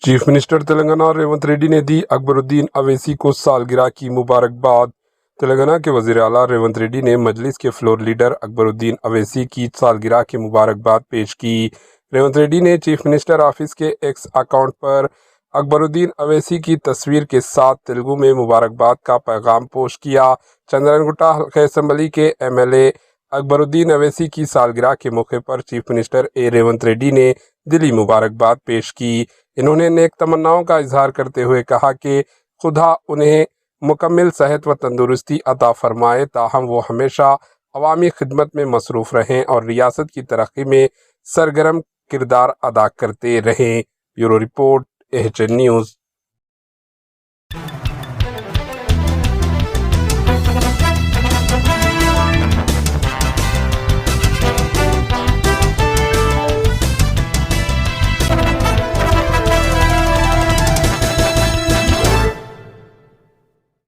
Chief minister Telangana Revanth Reddy نے دی اکبرالدین اویسی کو سالگرہ کی مبارکباد۔ تلنگانہ کے وزیر اعلیٰ ریونت ریڈی نے مجلس کے فلور لیڈر اکبرالدین اویسی کی سالگرہ کی مبارکباد پیش کی۔ ریونت ریڈی نے چیف منسٹر آفس کے ایکس اکاؤنٹ پر اکبرالدین اویسی کی تصویر کے ساتھ تیلگو میں مبارکباد کا پیغام پوسٹ کیا۔ چندرنگٹہ حلقہ اسمبلی کے M L A Akbaruddin Owaisi کی سالگرہ کے موقع پر چیف منسٹر ریونت ریڈی نے دلی مبارکباد پیش کی۔ انہوں نے نیک تمناؤں کا اظہار کرتے ہوئے کہا کہ خدا انہیں مکمل صحت و تندرستی عطا فرمائے، تاہم وہ ہمیشہ عوامی خدمت میں مصروف رہیں اور ریاست کی ترقی میں سرگرم کردار ادا کرتے رہیں۔ Bureau report, AHN news.